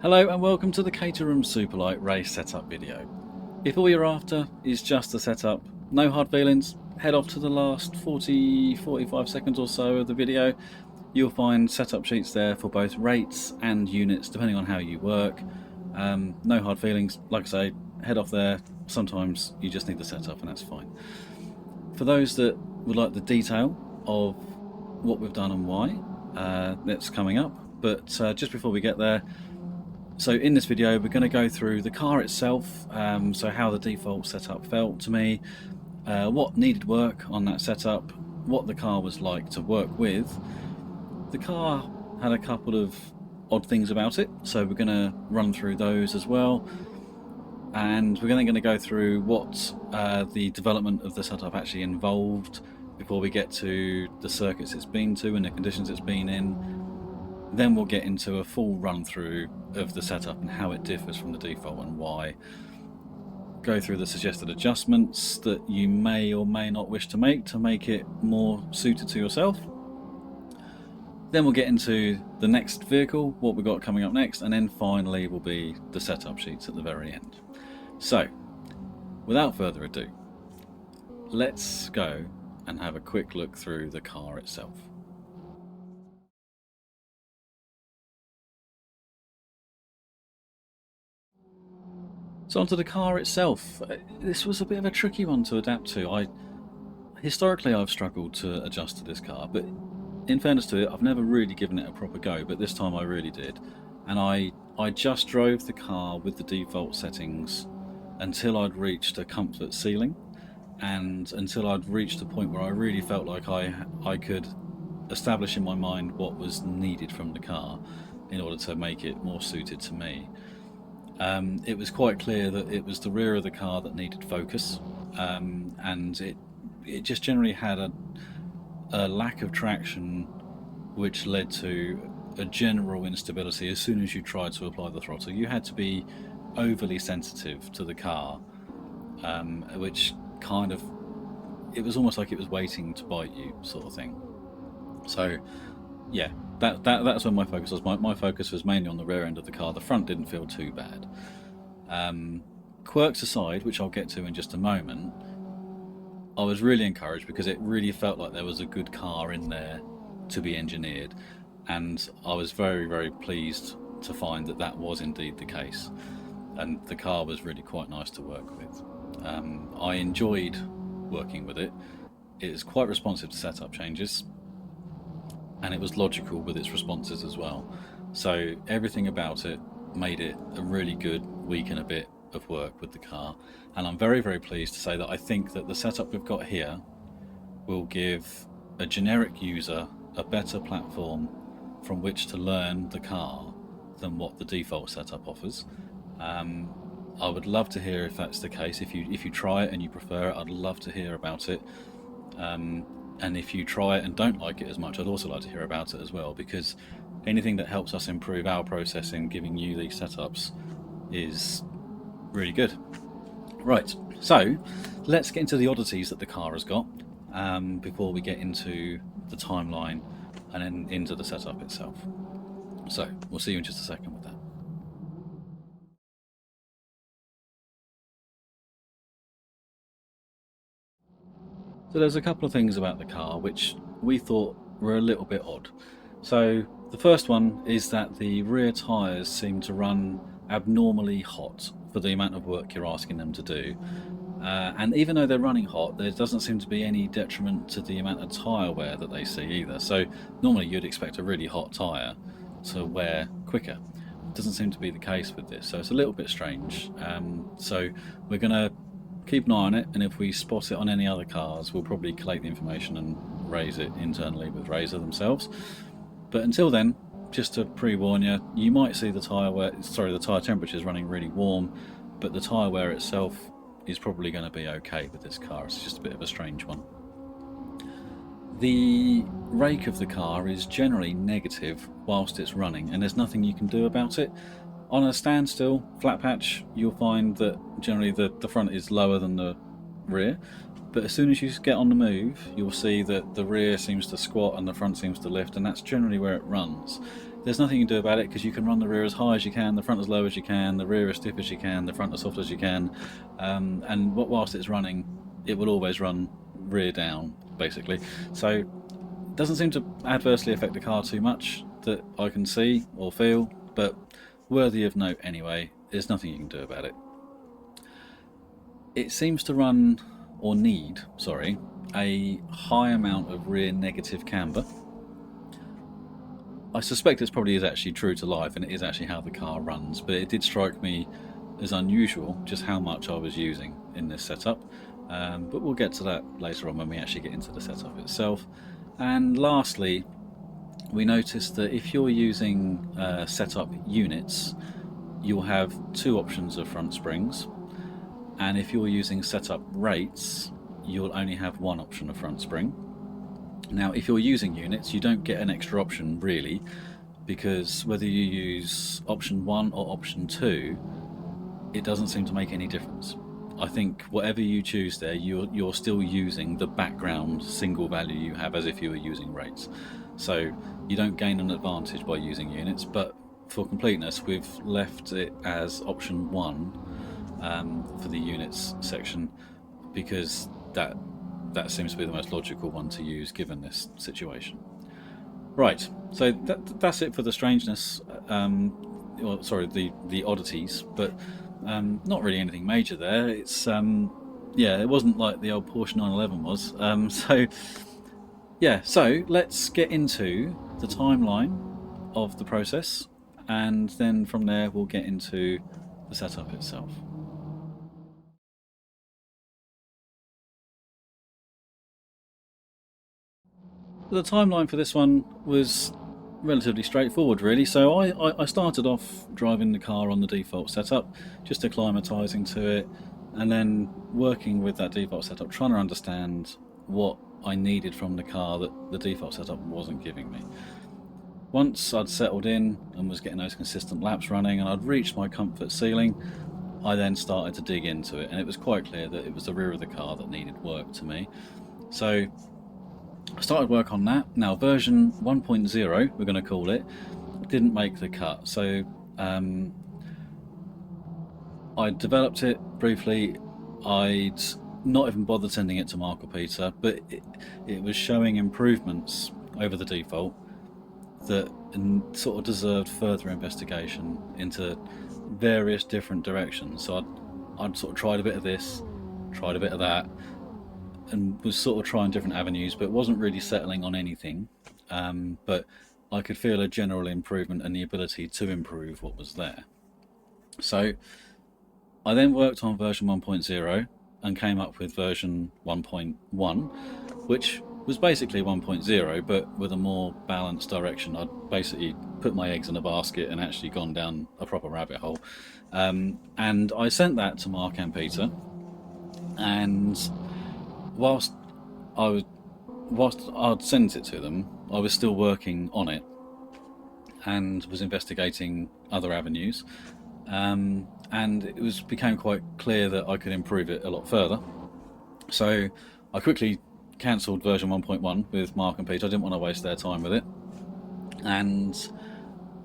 Hello and welcome to the Caterham Superlight race setup video. If all you're after is just the setup, no hard feelings, head off to the last 40-45 seconds or so of the video. You'll find setup sheets there for both rates and units depending on how you work. No hard feelings, like I say, head off there. Sometimes you just need the setup and that's fine. For those that would like the detail of what we've done and why, that's coming up. But just before we get there, so in this video we're going to go through the car itself, so how the default setup felt to me, what needed work on that setup, what the car was like to work with. The car had a couple of odd things about it, so we're going to run through those as well, and we're going to go through what the development of the setup actually involved before we get to the circuits it's been to and the conditions it's been in. Then we'll get into a full run through of the setup and how it differs from the default and why. Go through the suggested adjustments that you may or may not wish to make it more suited to yourself. Then we'll get into the next vehicle, what we've got coming up next, and then finally will be the setup sheets at the very end. So, without further ado, let's go and have a quick look through the car itself. So onto the car itself. This was a bit of a tricky one to adapt to. Historically I've struggled to adjust to this car, but in fairness to it, I've never really given it a proper go, but this time I really did. And I just drove the car with the default settings until I'd reached a comfort ceiling, and until I'd reached a point where I really felt like I could establish in my mind what was needed from the car in order to make it more suited to me. It was quite clear that it was the rear of the car that needed focus, and it just generally had a lack of traction, which led to a general instability as soon as you tried to apply the throttle. You had to be overly sensitive to the car, which kind of, it was almost like it was waiting to bite you, sort of thing. So yeah, that's where my focus was. My focus was mainly on the rear end of the car. The front didn't feel too bad. Quirks aside, which I'll get to in just a moment, I was really encouraged because it really felt like there was a good car in there to be engineered, and I was very, very pleased to find that that was indeed the case, and the car was really quite nice to work with. I enjoyed working with it. It is quite responsive to setup changes, and it was logical with its responses as well. So everything about it made it a really good week and a bit of work with the car, and I'm very, very pleased to say that I think that the setup we've got here will give a generic user a better platform from which to learn the car than what the default setup offers. I would love to hear if that's the case. If you try it and you prefer it, I'd love to hear about it. And if you try it and don't like it as much, I'd also like to hear about it as well, because anything that helps us improve our processing, giving you these setups, is really good. Right, so let's get into the oddities that the car has got before we get into the timeline and then into the setup itself. So we'll see you in just a second with that. So there's a couple of things about the car which we thought were a little bit odd. So the first one is that the rear tyres seem to run abnormally hot for the amount of work you're asking them to do. And even though they're running hot, there doesn't seem to be any detriment to the amount of tyre wear that they see either. So normally you'd expect a really hot tyre to wear quicker. It doesn't seem to be the case with this, so it's a little bit strange. So we're going to keep an eye on it, and if we spot it on any other cars, we'll probably collate the information and raise it internally with Reiza themselves. But until then, just to pre-warn you, you might see the tyre temperature is running really warm, but the tyre wear itself is probably going to be okay with this car. It's just a bit of a strange one. The rake of the car is generally negative whilst it's running, and there's nothing you can do about it. On a standstill, flat patch, you'll find that generally the front is lower than the rear, but as soon as you get on the move, you'll see that the rear seems to squat and the front seems to lift, and that's generally where it runs. There's nothing you can do about it, because you can run the rear as high as you can, the front as low as you can, the rear as stiff as you can, the front as soft as you can, and whilst it's running, it will always run rear down, basically. So it doesn't seem to adversely affect the car too much that I can see or feel, but worthy of note anyway. There's nothing you can do about it. It seems to run, or need, sorry, a high amount of rear negative camber. I suspect this probably is actually true to life, and it is actually how the car runs, but it did strike me as unusual just how much I was using in this setup. But we'll get to that later on when we actually get into the setup itself. And lastly, we noticed that if you're using setup units, you'll have two options of front springs, and if you're using setup rates, you'll only have one option of front spring. Now, if you're using units, you don't get an extra option really, because whether you use option 1 or option 2, it doesn't seem to make any difference. I think whatever you choose there, you're still using the background single value you have as if you were using rates. So you don't gain an advantage by using units, but for completeness, we've left it as option 1 for the units section, because that seems to be the most logical one to use given this situation. Right, so that's it for the strangeness, or sorry, the oddities, but not really anything major there. It's yeah, it wasn't like the old Porsche 911 was. So yeah, so let's get into the timeline of the process, and then from there we'll get into the setup itself. The timeline for this one was relatively straightforward really. So I started off driving the car on the default setup, just acclimatising to it, and then working with that default setup, trying to understand what I needed from the car that the default setup wasn't giving me. Once I'd settled in and was getting those consistent laps running and I'd reached my comfort ceiling, I then started to dig into it, and it was quite clear that it was the rear of the car that needed work to me. So I started work on that. Now version 1.0, we're going to call it, didn't make the cut. So I developed it briefly. I'd not even bothered sending it to Marc or Peter, but it was showing improvements over the default that sort of deserved further investigation into various different directions. So I'd sort of tried a bit of this, tried a bit of that, and was sort of trying different avenues, but wasn't really settling on anything. But I could feel a general improvement and the ability to improve what was there. So I then worked on version 1.0 and came up with version 1.1, which was basically 1.0 but with a more balanced direction. I'd basically put my eggs in a basket and actually gone down a proper rabbit hole. And I sent that to Marc and Peter, and whilst I'd sent it to them, I was still working on it and was investigating other avenues, and it became quite clear that I could improve it a lot further. So I quickly cancelled version 1.1 with Marc and Peter. I didn't want to waste their time with it, and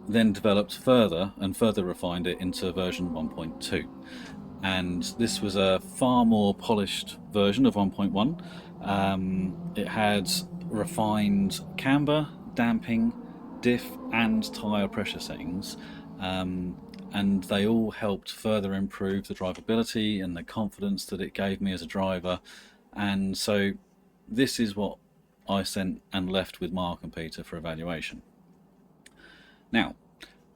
then developed further and further refined it into version 1.2. And this was a far more polished version of 1.1. It had refined camber, damping, diff and tyre pressure settings, and they all helped further improve the drivability and the confidence that it gave me as a driver. And so this is what I sent and left with Marc and Peter for evaluation. Now,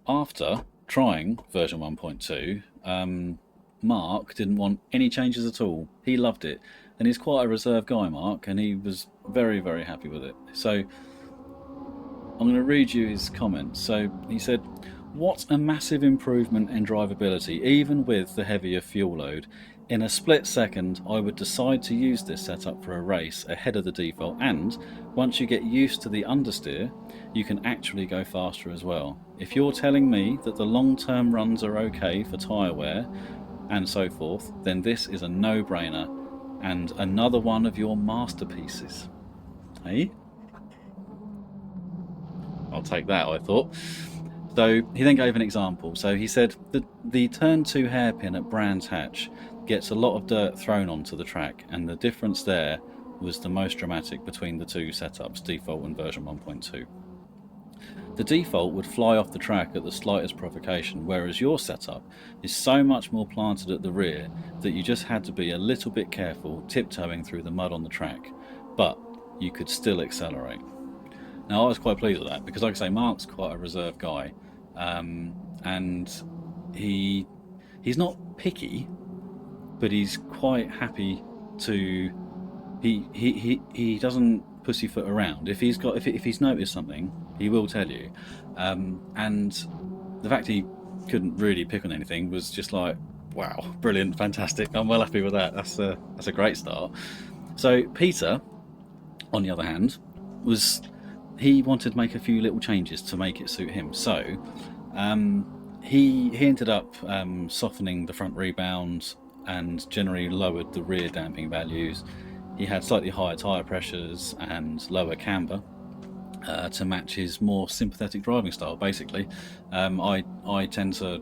after trying version 1.2, Marc didn't want any changes at all. He loved it, and he's quite a reserved guy, Marc, and he was very, very happy with it. So I'm going to read you his comments. So he said, "What a massive improvement in drivability, even with the heavier fuel load. In a split second, I would decide to use this setup for a race ahead of the default, and once you get used to the understeer, you can actually go faster as well. If you're telling me that the long-term runs are okay for tyre wear and so forth, then this is a no-brainer. and another one of your masterpieces. Hey? I'll take that, I thought. So he then gave an example. So he said that the turn 2 hairpin at Brands Hatch gets a lot of dirt thrown onto the track, and the difference there was the most dramatic between the two setups, default and version 1.2. The default would fly off the track at the slightest provocation, whereas your setup is so much more planted at the rear that you just had to be a little bit careful tiptoeing through the mud on the track, but you could still accelerate. Now, I was quite pleased with that because, like I say, Marc's quite a reserved guy, and he's not picky, but he's quite happy to. He doesn't pussyfoot around. If he's noticed something, he will tell you. And the fact he couldn't really pick on anything was just like, wow, brilliant, fantastic. I'm well happy with that. That's a great start. So Peter, on the other hand, he wanted to make a few little changes to make it suit him. So he ended up softening the front rebound and generally lowered the rear damping values. He had slightly higher tyre pressures and lower camber to match his more sympathetic driving style. Basically, I tend to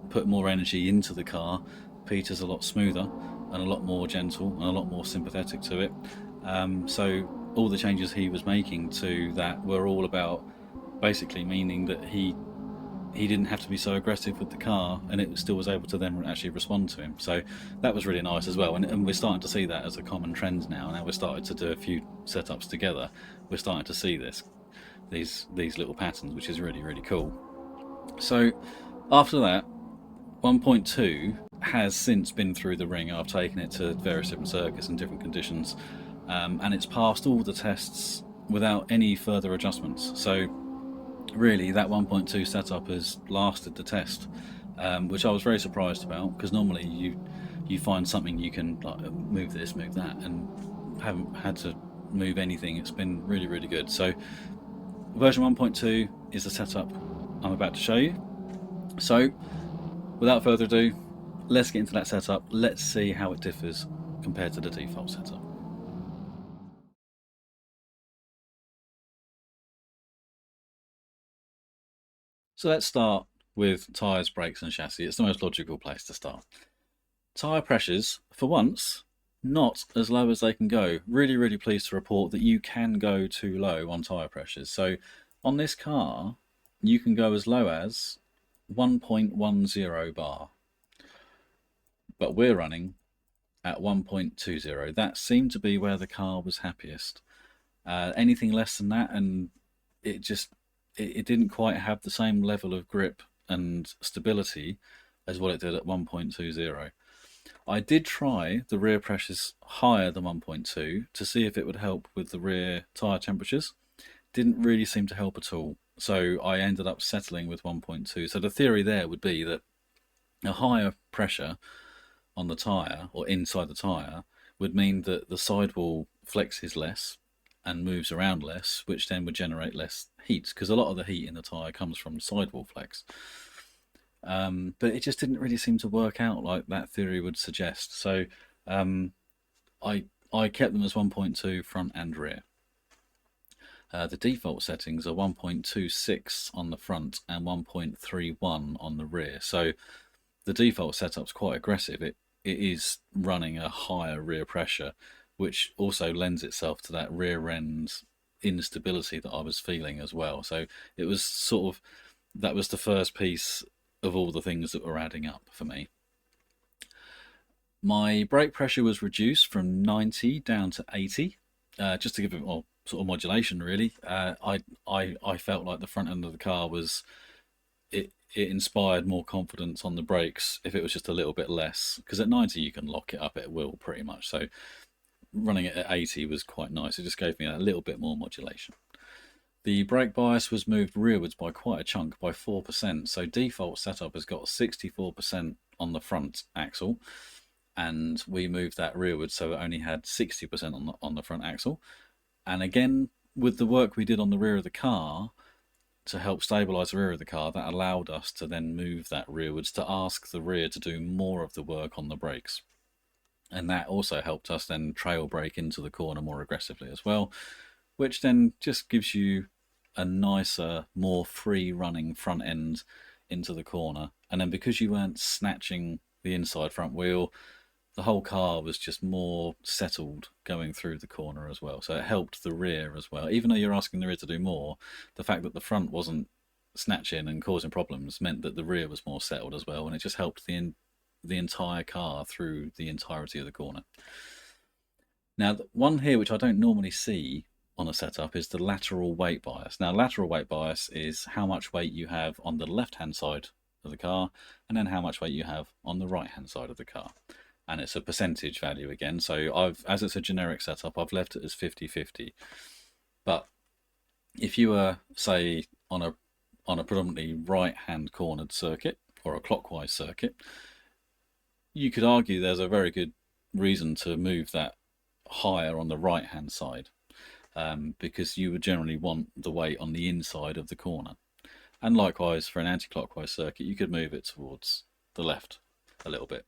put more energy into the car. Peter's a lot smoother and a lot more gentle and a lot more sympathetic to it. So all the changes he was making to that were all about basically meaning that he didn't have to be so aggressive with the car, and it still was able to then actually respond to him. So that was really nice as well, and we're starting to see that as a common trend now. Now we're starting to do a few setups together. We're starting to see these little patterns, which is really, really cool. So after that, 1.2 has since been through the ring. I've taken it to various different circuits and different conditions, and it's passed all the tests without any further adjustments. So really, that 1.2 setup has lasted the test, which I was very surprised about, because normally you find something you can like, move this, move that, and haven't had to move anything. It's been really, really good. So version 1.2 is the setup I'm about to show you. So without further ado, let's get into that setup. Let's see how it differs compared to the default setup. So let's start with tyres, brakes and chassis. It's the most logical place to start. Tyre pressures, for once, not as low as they can go. Really, really pleased to report that you can go too low on tyre pressures. So on this car, you can go as low as 1.10 bar. But we're running at 1.20. That seemed to be where the car was happiest. Anything less than that, and it didn't quite have the same level of grip and stability as what it did at 1.20. I did try the rear pressures higher than 1.2 to see if it would help with the rear tyre temperatures. Didn't really seem to help at all. So I ended up settling with 1.2. So the theory there would be that a higher pressure on the tyre or inside the tyre would mean that the sidewall flexes less and moves around less, which then would generate less heat, because a lot of the heat in the tyre comes from sidewall flex. But it just didn't really seem to work out like that theory would suggest. So I kept them as 1.2 front and rear. The default settings are 1.26 on the front and 1.31 on the rear. So the default setup's quite aggressive. It is running a higher rear pressure, which also lends itself to that rear end instability that I was feeling as well. So it was sort of, that was the first piece of all the things that were adding up for me. My brake pressure was reduced from 90 down to 80, just to give it more sort of modulation, really. I felt like the front end of the car was, it inspired more confidence on the brakes if it was just a little bit less, because at 90 you can lock it up at will pretty much. So running it at 80 was quite nice. It just gave me a little bit more modulation. The brake bias was moved rearwards by quite a chunk, by 4%. So default setup has got 64% on the front axle, and we moved that rearwards so it only had 60% on the front axle. And again, with the work we did on the rear of the car to help stabilize the rear of the car, that allowed us to then move that rearwards to ask the rear to do more of the work on the brakes. and that also helped us then trail brake into the corner more aggressively as well, which then just gives you a nicer, more free running front end into the corner. And then because you weren't snatching the inside front wheel, the whole car was just more settled going through the corner as well. So it helped the rear as well. Even though you're asking the rear to do more, the fact that the front wasn't snatching and causing problems meant that the rear was more settled as well, and it just helped the entire car through the entirety of the corner. Now, the one here which I don't normally see on a setup is the lateral weight bias. Now, lateral weight bias is how much weight you have on the left-hand side of the car, and then how much weight you have on the right-hand side of the car. And it's a percentage value again. So as it's a generic setup, I've left it as 50-50. But if you were, say, on a predominantly right-hand cornered circuit or a clockwise circuit, you could argue there's a very good reason to move that higher on the right-hand side, because you would generally want the weight on the inside of the corner. And likewise, for an anti-clockwise circuit, you could move it towards the left a little bit.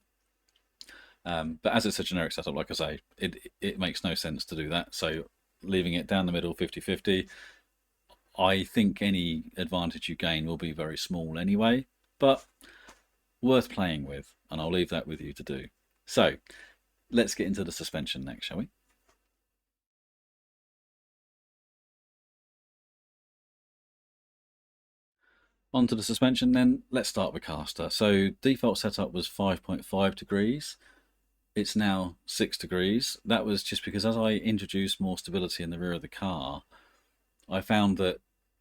But as it's a generic setup, like I say, it makes no sense to do that. So leaving it down the middle, 50-50, I think any advantage you gain will be very small anyway, but worth playing with, and I'll leave that with you to do. So let's get into the suspension next, shall we? Onto the suspension then. Let's start with caster. So default setup was 5.5 degrees. It's now 6 degrees. That was just because as I introduced more stability in the rear of the car, I found that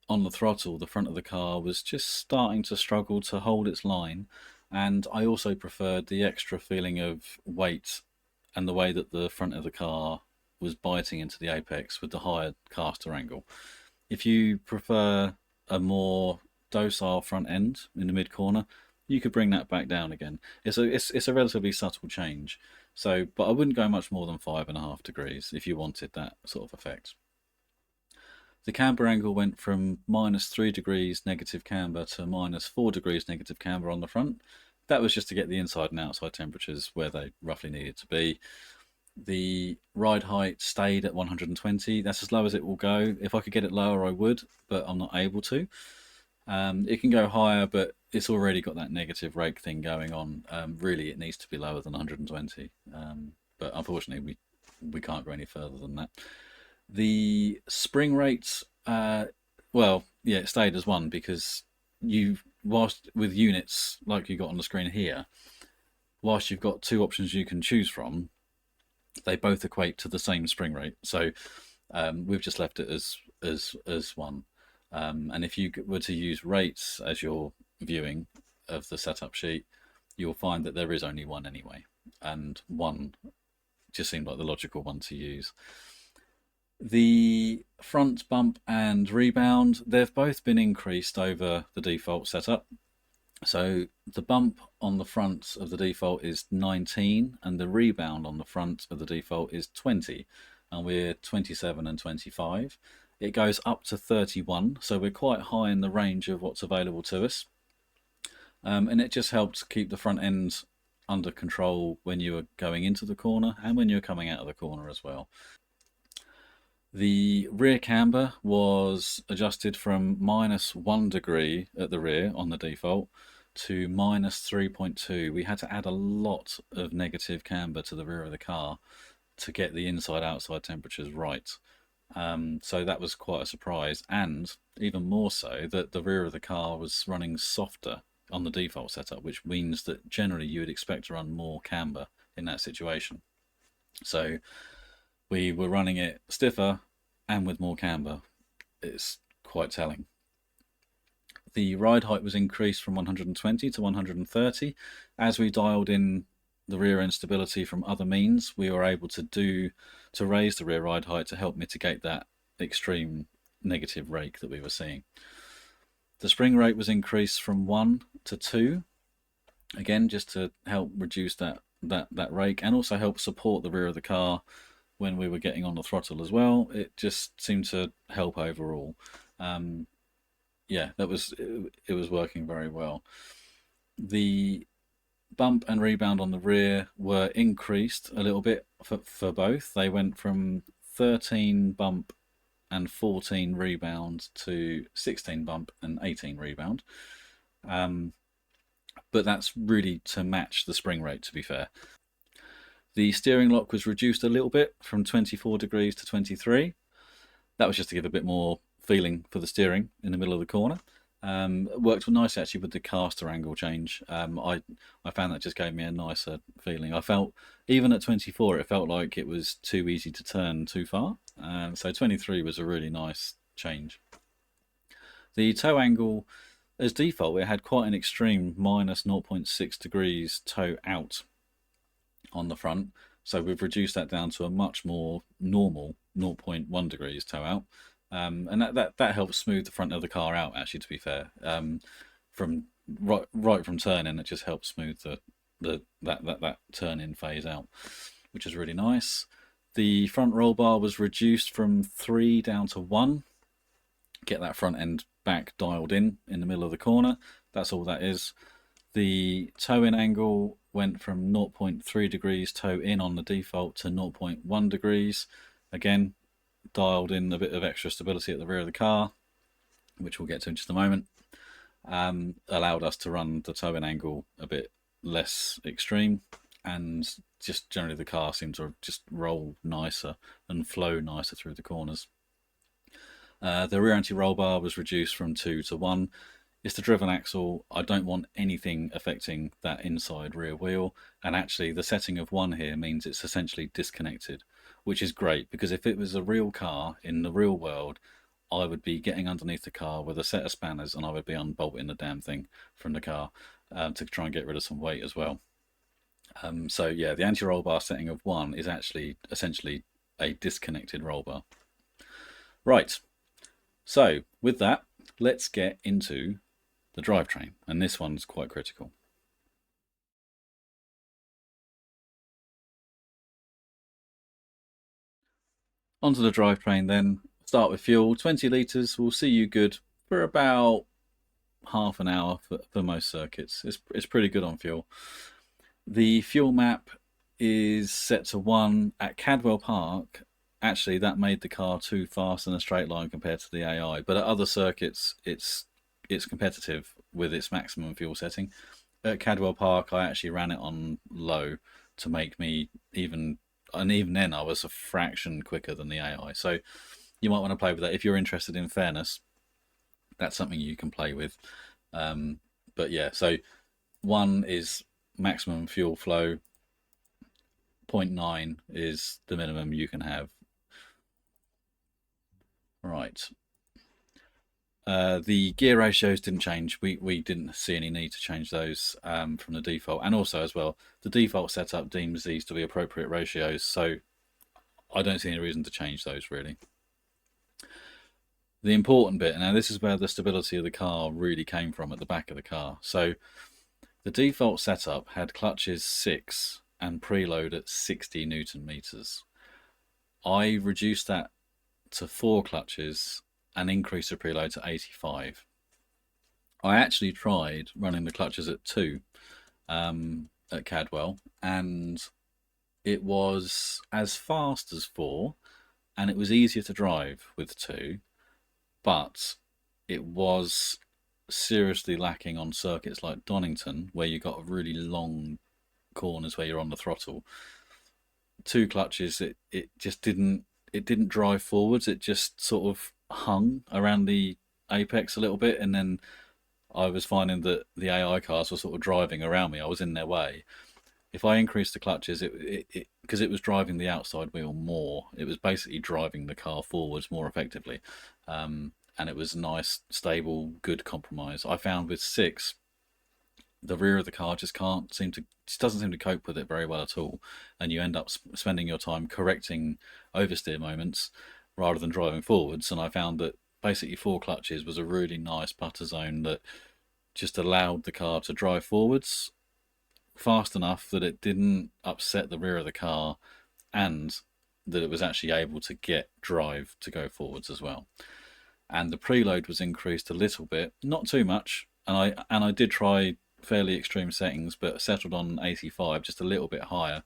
on the throttle, the front of the car was just starting to struggle to hold its line. And I also preferred the extra feeling of weight and the way that the front of the car was biting into the apex with the higher caster angle. If you prefer a more docile front end in the mid corner, you could bring that back down again. It's a relatively subtle change. So, but I wouldn't go much more than 5.5 degrees if you wanted that sort of effect. The camber angle went from -3 degrees negative camber to -4 degrees negative camber on the front. That was just to get the inside and outside temperatures where they roughly needed to be. The ride height stayed at 120. That's as low as it will go. If I could get it lower, I would, but I'm not able to. It can go higher, but it's already got that negative rake thing going on. Really, it needs to be lower than 120. But unfortunately, we can't go any further than that. The spring rates, well, yeah, it stayed as 1 because whilst with units like you got on the screen here, whilst you've got 2 options you can choose from, they both equate to the same spring rate. So we've just left it as 1. And if you were to use rates as your viewing of the setup sheet, you'll find that there is only 1 anyway, and 1 just seemed like the logical one to use. The front bump and rebound, they've both been increased over the default setup. So the bump on the front of the default is 19 and the rebound on the front of the default is 20, and we're 27 and 25. It goes up to 31, so we're quite high in the range of what's available to us. And it just helps keep the front end under control when you are going into the corner and when you're coming out of the corner as well. The rear camber was adjusted from -1 degree at the rear on the default to -3.2. We had to add a lot of negative camber to the rear of the car to get the inside-outside temperatures right. So that was quite a surprise, and even more so that the rear of the car was running softer on the default setup, which means that generally you would expect to run more camber in that situation. So we were running it stiffer and with more camber. It's quite telling. The ride height was increased from 120 to 130. As we dialed in the rear end stability from other means, we were able to raise the rear ride height to help mitigate that extreme negative rake that we were seeing. The spring rate was increased from 1 to 2, again just to help reduce that rake and also help support the rear of the car when we were getting on the throttle as well. It just seemed to help overall. Yeah, it was working very well. The bump and rebound on the rear were increased a little bit for both. They went from 13 bump and 14 rebound to 16 bump and 18 rebound. But that's really to match the spring rate, to be fair. The steering lock was reduced a little bit from 24 degrees to 23. That was just to give a bit more feeling for the steering in the middle of the corner. Worked nicely actually with the caster angle change. I found that just gave me a nicer feeling. I felt, even at 24, it felt like it was too easy to turn too far. So 23 was a really nice change. The toe angle, as default, it had quite an extreme minus 0.6 degrees toe out on the front. So we've reduced that down to a much more normal 0.1 degrees toe out. And that helps smooth the front of the car out, actually, to be fair. From right from turn-in, it just helps smooth that turn-in phase out, which is really nice. The front roll bar was reduced from 3 down to 1. Get that front end back dialed in the middle of the corner. That's all that is. The toe-in angle went from 0.3 degrees toe in on the default to 0.1 degrees. Again, dialed in a bit of extra stability at the rear of the car, which we'll get to in just a moment. Allowed us to run the toe-in angle a bit less extreme, and just generally the car seemed to just roll nicer and flow nicer through the corners. The rear anti-roll bar was reduced from 2 to 1. It's the driven axle. I don't want anything affecting that inside rear wheel, and actually the setting of 1 here means it's essentially disconnected, which is great, because if it was a real car in the real world, I would be getting underneath the car with a set of spanners and I would be unbolting the damn thing from the car to try and get rid of some weight as well. So yeah, the anti-roll bar setting of 1 is actually essentially a disconnected roll bar. Right, so with that, let's get into the drivetrain, and this one's quite critical. Onto the drivetrain then. Start with fuel. 20 litres will see you good for about half an hour for most circuits. It's pretty good on fuel. The fuel map is set to 1 at Cadwell Park. Actually, that made the car too fast in a straight line compared to the AI, but at other circuits it's competitive with its maximum fuel setting. At Cadwell Park, I actually ran it on low to make me even then I was a fraction quicker than the AI. So you might want to play with that if you're interested in fairness. That's something you can play with. But yeah, so 1 is maximum fuel flow. 0.9 is the minimum you can have. Right. The gear ratios didn't change. We didn't see any need to change those from the default. And also as well, the default setup deems these to be appropriate ratios, so I don't see any reason to change those really. The important bit, now this is where the stability of the car really came from, at the back of the car. So the default setup had clutches 6 and preload at 60 Newton meters. I reduced that to 4 clutches and increased the preload to 85. I actually tried running the clutches at 2 at Cadwell, and it was as fast as 4, and it was easier to drive with 2, but it was seriously lacking on circuits like Donington, where you got really long corners where you're on the throttle. 2 clutches, it just didn't drive forwards. It just sort of hung around the apex a little bit, and then I was finding that the AI cars were sort of driving around me. I was in their way. If I increased the clutches, because it was driving the outside wheel more, it was basically driving the car forwards more effectively, and it was a nice, stable, good compromise. I found with 6, the rear of the car just doesn't seem to cope with it very well at all, and you end up spending your time correcting oversteer moments rather than driving forwards. And I found that basically 4 clutches was a really nice putter zone that just allowed the car to drive forwards fast enough that it didn't upset the rear of the car, and that it was actually able to get drive to go forwards as well. And the preload was increased a little bit, not too much, and I did try fairly extreme settings, but settled on 85, just a little bit higher,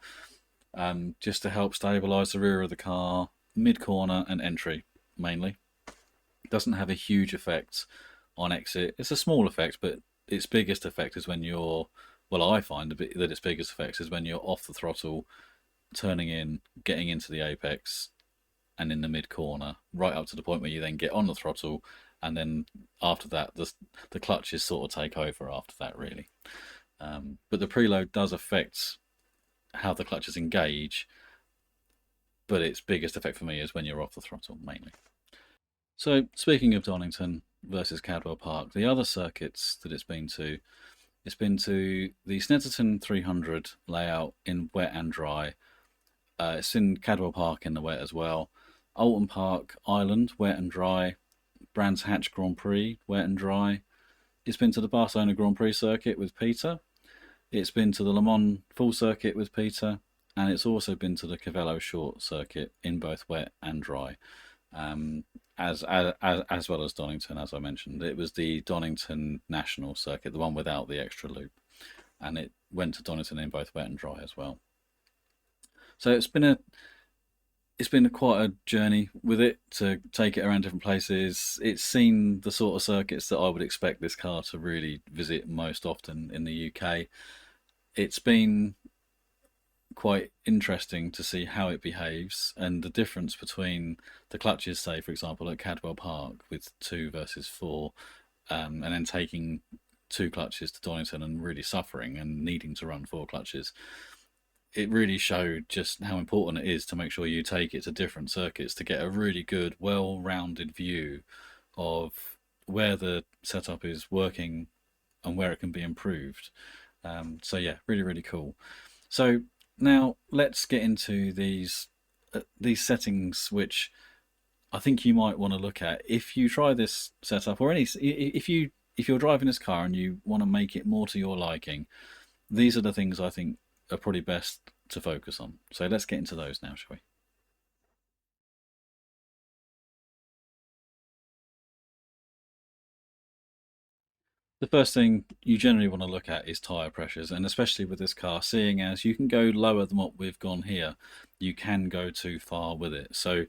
just to help stabilise the rear of the car, mid-corner and entry mainly. Doesn't have a huge effect on exit. It's a small effect, but its biggest effect is when you're, well, I find that its biggest effect is when you're off the throttle, turning in, getting into the apex, and in the mid corner, right up to the point where you then get on the throttle, and then after that, the clutches sort of take over after that, really. But the preload does affect how the clutches engage, but its biggest effect for me is when you're off the throttle, mainly. So, speaking of Donington versus Cadwell Park, the other circuits that it's been to the Snetterton 300 layout in wet and dry. It's in Cadwell Park in the wet as well. Alton Park Island, wet and dry. Brands Hatch Grand Prix, wet and dry. It's been to the Barcelona Grand Prix circuit with Peter. It's been to the Le Mans full circuit with Peter. And it's also been to the Cavello short circuit in both wet and dry. As well as Donington, as I mentioned. It was the Donington National Circuit, the one without the extra loop. And it went to Donington in both wet and dry as well. So it's been quite a journey with it to take it around different places. It's seen the sort of circuits that I would expect this car to really visit most often in the UK. It's been quite interesting to see how it behaves and the difference between the clutches, say for example at Cadwell Park with 2 versus 4, and then taking 2 clutches to Donington and really suffering and needing to run 4 clutches. It really showed just how important it is to make sure you take it to different circuits to get a really good, well-rounded view of where the setup is working and where it can be improved. So yeah, really, really cool. So now let's get into these settings, which I think you might want to look at if you try this setup, or if you're driving this car and you want to make it more to your liking. These are the things I think are probably best to focus on. So let's get into those now, shall we? The first thing you generally want to look at is tyre pressures, and especially with this car, seeing as you can go lower than what we've gone here, you can go too far with it. So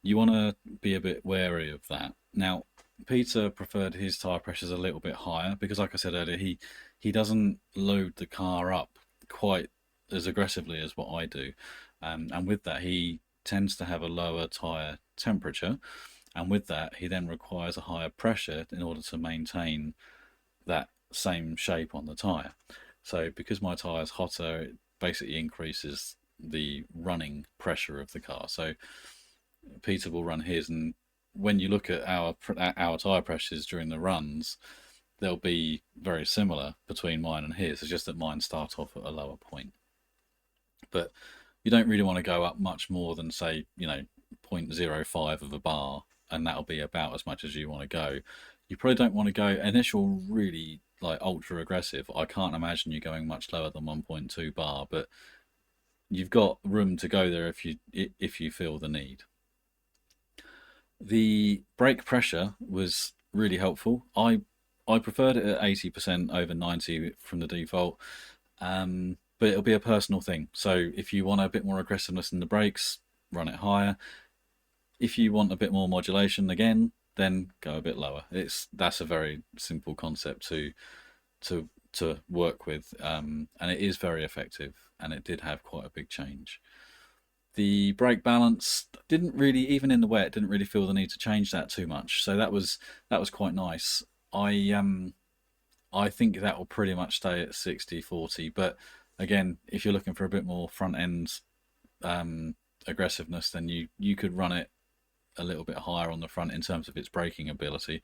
you want to be a bit wary of that. Now, Peter preferred his tyre pressures a little bit higher because, like I said earlier, he doesn't load the car up quite as aggressively as what I do. And with that, he tends to have a lower tyre temperature. And with that, he then requires a higher pressure in order to maintain that same shape on the tyre. So because my tyre is hotter, it basically increases the running pressure of the car. So Peter will run his, and when you look at our tyre pressures during the runs, they'll be very similar between mine and his. It's just that mine start off at a lower point. But you don't really want to go up much more than, say, 0.05 of a bar, and that'll be about as much as you want to go. You probably don't want to go, unless you're really like ultra aggressive. I can't imagine you going much lower than 1.2 bar, but you've got room to go there if you feel the need. The brake pressure was really helpful. I preferred it at 80% over 90 from the default, but it'll be a personal thing. So if you want a bit more aggressiveness in the brakes, run it higher. If you want a bit more modulation again, then go a bit lower. That's a very simple concept to work with, and it is very effective, and it did have quite a big change. The brake balance didn't really, even in the wet, didn't really feel the need to change that too much. So that was quite nice. I think that will pretty much stay at 60-40. But again, if you're looking for a bit more front end aggressiveness, then you could run it a little bit higher on the front in terms of its braking ability.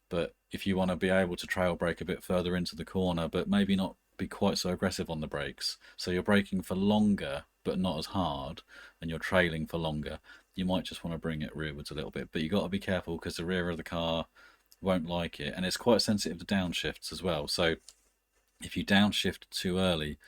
But if you want to be able to trail brake a bit further into the corner, but maybe not be quite so aggressive on the brakes, so you're braking for longer but not as hard, and you're trailing for longer, you might just want to bring it rearwards a little bit. But you've got to be careful because the rear of the car won't like it, and it's quite sensitive to downshifts as well. So if you downshift too early,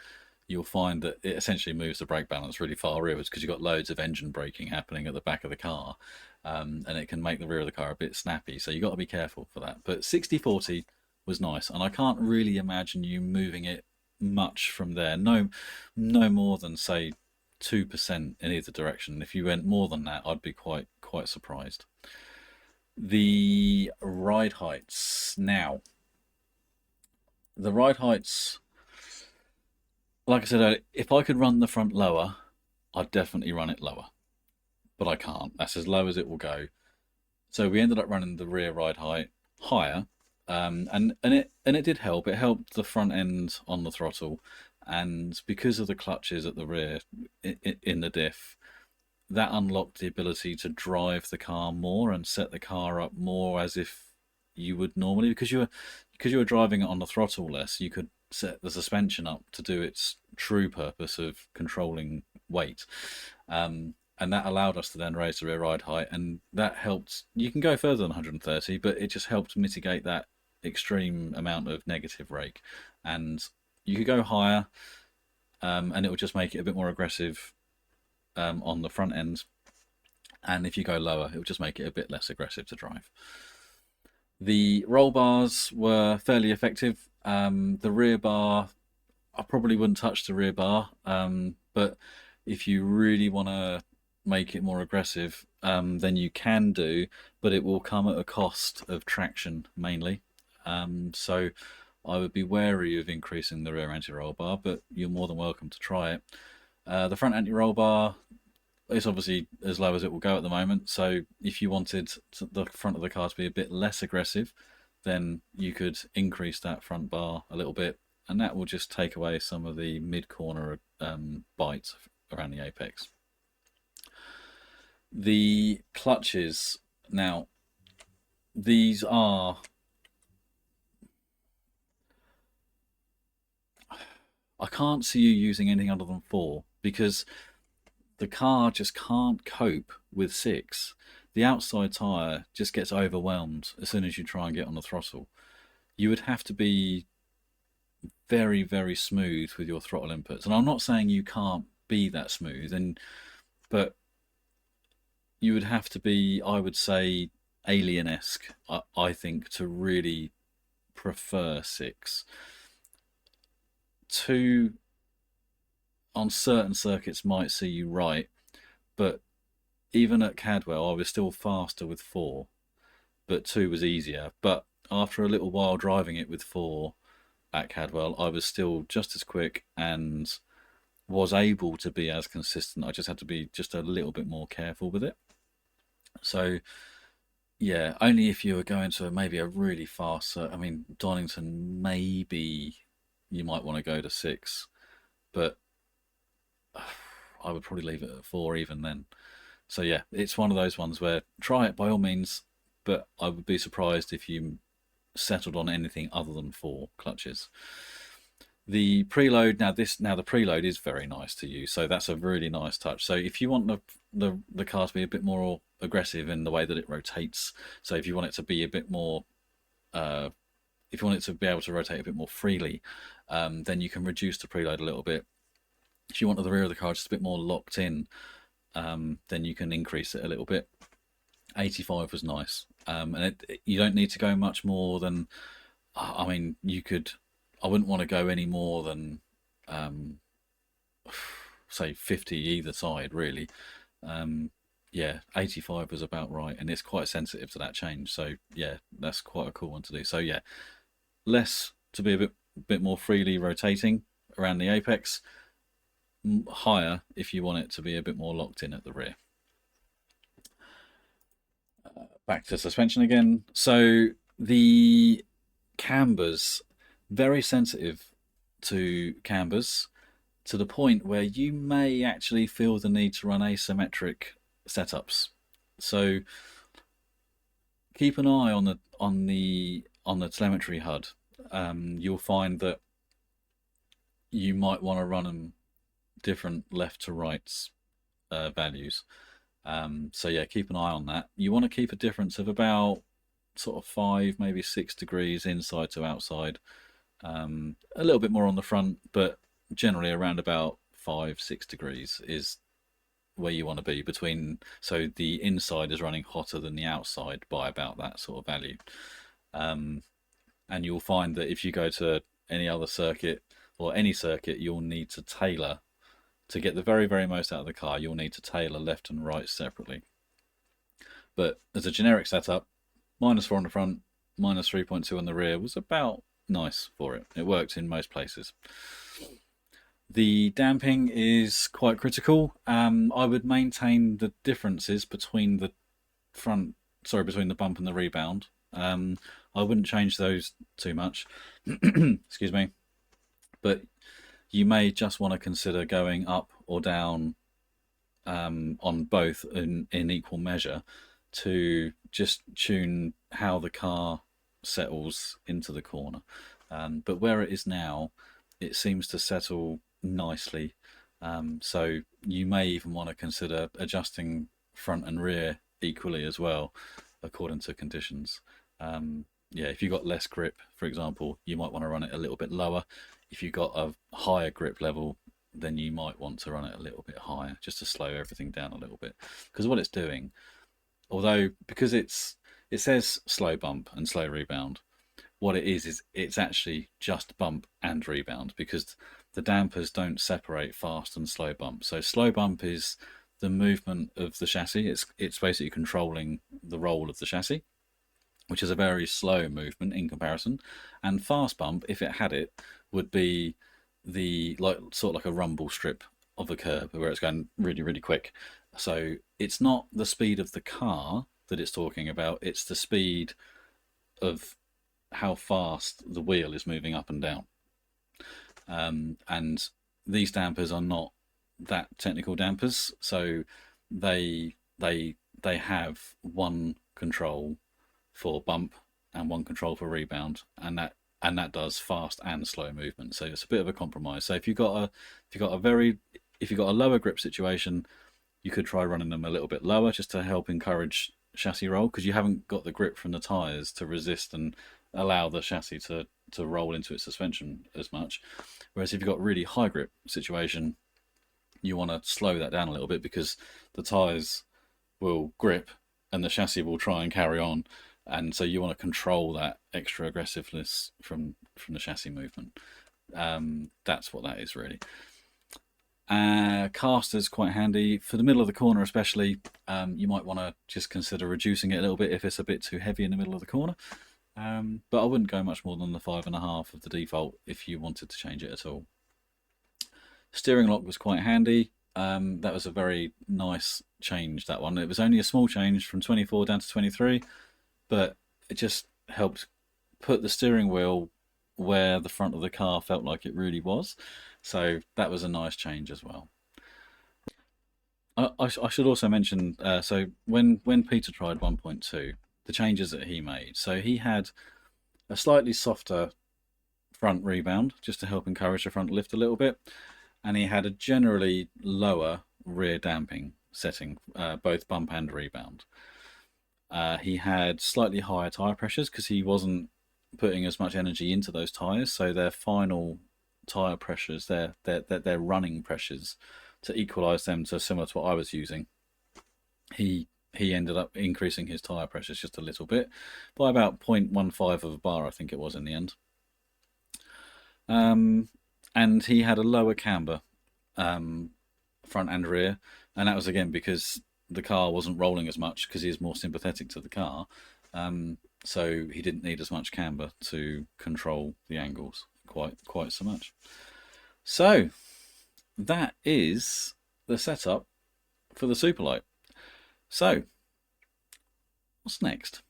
you'll find that it essentially moves the brake balance really far rearwards because you've got loads of engine braking happening at the back of the car, and it can make the rear of the car a bit snappy. So you've got to be careful for that. But 60-40 was nice, and I can't really imagine you moving it much from there. No, no more than say 2% in either direction. If you went more than that, I'd be quite surprised. The ride heights now. The ride heights, like I said earlier, if I could run the front lower, I'd definitely run it lower, but I can't. That's as low as it will go. So we ended up running the rear ride height higher, and it did help. It helped the front end on the throttle, and because of the clutches at the rear in the diff, that unlocked the ability to drive the car more and set the car up more as if you would normally, because you were driving it on the throttle less. You could set the suspension up to do its true purpose of controlling weight. And that allowed us to then raise the rear ride height, and that helped. You can go further than 130, but it just helped mitigate that extreme amount of negative rake. And you could go higher, and it would just make it a bit more aggressive on the front end. And if you go lower, it would just make it a bit less aggressive to drive. The roll bars were fairly effective. The rear bar, I probably wouldn't touch the rear bar, but if you really want to make it more aggressive, then you can do, but it will come at a cost of traction mainly. So I would be wary of increasing the rear anti-roll bar, but you're more than welcome to try it. The front anti-roll bar is obviously as low as it will go at the moment, so if you wanted the front of the car to be a bit less aggressive, then you could increase that front bar a little bit, and that will just take away some of the mid-corner bites around the apex. The clutches, now, these are... I can't see you using anything other than 4, because the car just can't cope with 6. The outside tyre just gets overwhelmed as soon as you try and get on the throttle. You would have to be very, very smooth with your throttle inputs. And I'm not saying you can't be that smooth, but you would have to be, I would say, alien-esque, I think, to really prefer 6. 2 on certain circuits might see you right, but even at Cadwell I was still faster with 4, but 2 was easier. But after a little while driving it with 4 at Cadwell, I was still just as quick and was able to be as consistent. I just had to be just a little bit more careful with it. So yeah, only if you were going to maybe a really fast, I mean, Donington, maybe you might want to go to 6, but I would probably leave it at 4 even then. So yeah, it's one of those ones where try it by all means, but I would be surprised if you settled on anything other than 4 clutches. The preload, now the preload is very nice to use, so that's a really nice touch. So if you want the car to be a bit more aggressive in the way that it rotates, so if you want it to be a bit more, if you want it to be able to rotate a bit more freely, then you can reduce the preload a little bit. If you want the rear of the car just a bit more locked in, then you can increase it a little bit. 85 was nice, and you don't need to go much more than, I mean, I wouldn't want to go any more than, say 50 either side, really. Yeah, 85 was about right, and it's quite sensitive to that change. So yeah, that's quite a cool one to do. So yeah, less to be a bit more freely rotating around the apex, higher if you want it to be a bit more locked in at the rear. Back to suspension again. So the cambers, very sensitive to cambers, to the point where you may actually feel the need to run asymmetric setups. So keep an eye on the telemetry HUD. You'll find that you might want to run them different left to right values. So yeah, keep an eye on that. You want to keep a difference of about sort of 5, maybe 6 degrees inside to outside. A little bit more on the front, but generally around about 5-6 degrees is where you want to be between. So the inside is running hotter than the outside by about that sort of value. and you'll find that if you go to any other circuit or any circuit, you'll need to tailor to get the very, very most out of the car. You'll need to tailor left and right separately. But as a generic setup, -4 on the front, -3.2 on the rear was about nice for it. It worked in most places. The damping is quite critical. I would maintain the differences between the between the bump and the rebound. I wouldn't change those too much. Excuse me. But you may just want to consider going up or down on both in equal measure to just tune how the car settles into the corner. But where it is now, it seems to settle nicely. So you may even want to consider adjusting front and rear equally as well, according to conditions. Yeah, if you've got less grip, for example, you might want to run it a little bit lower. If you've got a higher grip level, then you might want to run it a little bit higher, just to slow everything down a little bit. Because what it's doing, because it says slow bump and slow rebound, what it is it's actually just bump and rebound, because the dampers don't separate fast and slow bump. So slow bump is the movement of the chassis. It's basically controlling the roll of the chassis, which is a very slow movement in comparison. And fast bump, if it had it, would be sort of like a rumble strip of a curb where it's going really, really quick. So it's not the speed of the car that it's talking about, it's the speed of how fast the wheel is moving up and down. And these dampers are not that technical dampers, so they have one control for bump and one control for rebound, and that does fast and slow movement. So it's a bit of a compromise. So if you've got a lower grip situation, you could try running them a little bit lower just to help encourage chassis roll, because you haven't got the grip from the tyres to resist and allow the chassis to roll into its suspension as much. Whereas if you've got a really high grip situation, you want to slow that down a little bit, because the tyres will grip and the chassis will try and carry on, and so you want to control that extra aggressiveness from the chassis movement. That's what that is really. Caster's quite handy for the middle of the corner especially. You might want to just consider reducing it a little bit if it's a bit too heavy in the middle of the corner, but I wouldn't go much more than the 5.5 of the default if you wanted to change it at all. Steering lock was quite handy. That was a very nice change, that one. It was only a small change from 24 down to 23, but it just helped put the steering wheel where the front of the car felt like it really was. So that was a nice change as well. I should also mention, so when Peter tried 1.2, the changes that he made. So he had a slightly softer front rebound, just to help encourage the front lift a little bit. And he had a generally lower rear damping setting, both bump and rebound. He had slightly higher tyre pressures because he wasn't putting as much energy into those tyres, so their final tyre pressures, their running pressures, to equalise them to similar to what I was using, he ended up increasing his tyre pressures just a little bit, by about 0.15 of a bar, I think it was in the end. And he had a lower camber, front and rear, and that was again because the car wasn't rolling as much, because he is more sympathetic to the car, so he didn't need as much camber to control the angles quite so much. So that is the setup for the Superlight. So what's next?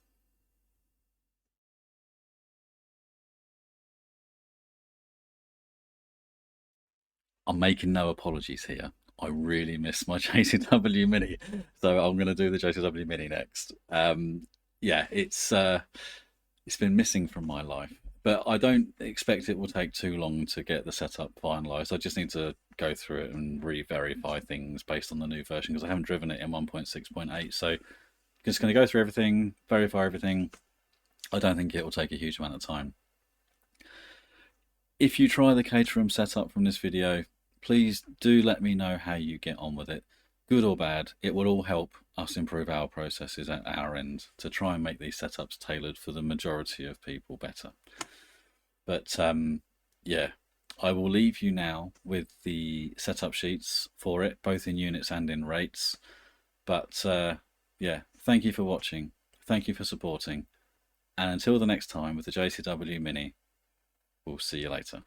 I'm making no apologies here. I really miss my JCW Mini, so I'm going to do the JCW Mini next. Yeah, it's been missing from my life, but I don't expect it will take too long to get the setup finalised. I just need to go through it and re-verify things based on the new version, because I haven't driven it in 1.6.8. So just going to go through everything, verify everything. I don't think it will take a huge amount of time. If you try the Caterham setup from this video, please do let me know how you get on with it. Good or bad, it will all help us improve our processes at our end to try and make these setups tailored for the majority of people better. But yeah, I will leave you now with the setup sheets for it, both in units and in rates. But yeah, thank you for watching. Thank you for supporting. And until the next time with the JCW Mini, we'll see you later.